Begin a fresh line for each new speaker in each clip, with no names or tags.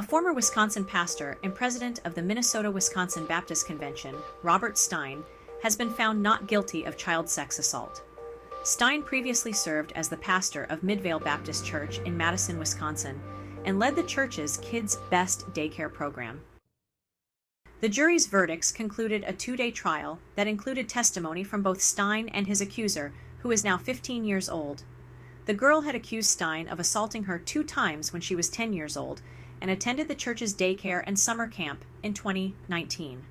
former Wisconsin pastor and president of the Minnesota-Wisconsin Baptist Convention, Robert Stine, has been found not guilty of child sex assault. Stine previously served as the pastor of Midvale Baptist Church in Madison, Wisconsin, and led the church's Kids Best daycare program. The jury's verdicts concluded a 2-day trial that included testimony from both Stine and his accuser, who is now 15 years old. The girl had accused Stine of assaulting her 2 times when she was 10 years old and attended the church's daycare and summer camp in 2019.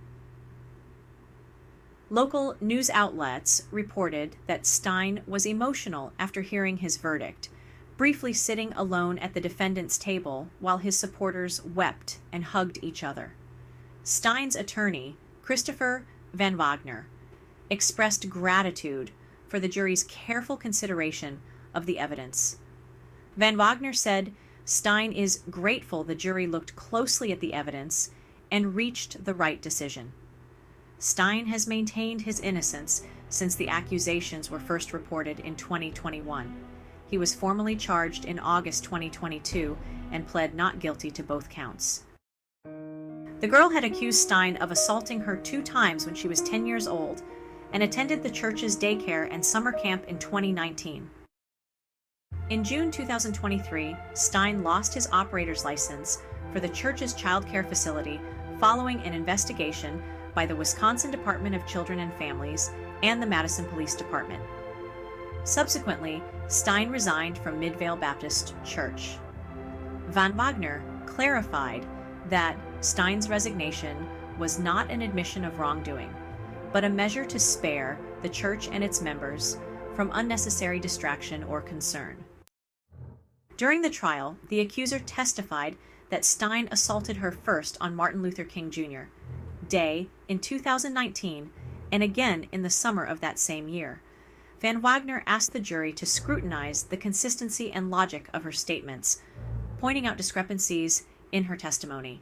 Local news outlets reported that Stine was emotional after hearing his verdict, briefly sitting alone at the defendant's table while his supporters wept and hugged each other. Stine's attorney, Christopher Van Wagner, expressed gratitude for the jury's careful consideration of the evidence. Van Wagner said Stine is grateful the jury looked closely at the evidence and reached the right decision. Stine has maintained his innocence since the accusations were first reported in 2021. He was formally charged in August 2022 and pled not guilty to both counts. The girl had accused Stine of assaulting her 2 times when she was 10 years old and attended the church's daycare and summer camp in 2019. In June 2023, Stine lost his operator's license for the church's child care facility following an investigation by the Wisconsin Department of Children and Families and the Madison Police Department. Subsequently, Stine resigned from Midvale Baptist Church. Van Wagner clarified that Stine's resignation was not an admission of wrongdoing, but a measure to spare the church and its members from unnecessary distraction or concern. During the trial, the accuser testified that Stine assaulted her first on Martin Luther King Jr. Day in 2019 and again in the summer of that same year. Van Wagner asked the jury to scrutinize the consistency and logic of her statements, pointing out discrepancies in her testimony.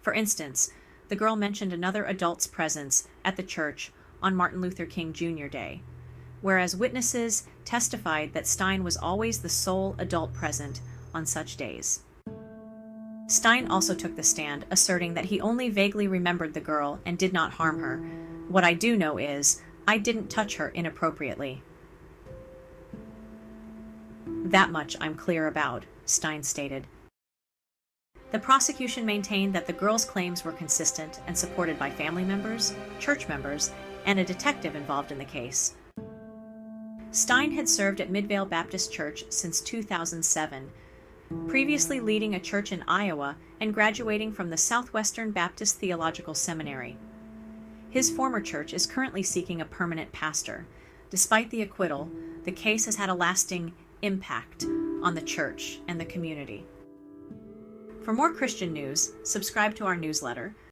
For instance, the girl mentioned another adult's presence at the church on Martin Luther King Jr. Day, whereas witnesses testified that Stine was always the sole adult present on such days. Stine also took the stand, asserting that he only vaguely remembered the girl and did not harm her. "What I do know is, I didn't touch her inappropriately. That much I'm clear about," Stine stated. The prosecution maintained that the girl's claims were consistent and supported by family members, church members, and a detective involved in the case. Stine had served at Midvale Baptist Church since 2007, previously leading a church in Iowa and graduating from the Southwestern Baptist Theological Seminary. His former church is currently seeking a permanent pastor. Despite the acquittal, the case has had a lasting impact on the church and the community. For more Christian news, subscribe to our newsletter,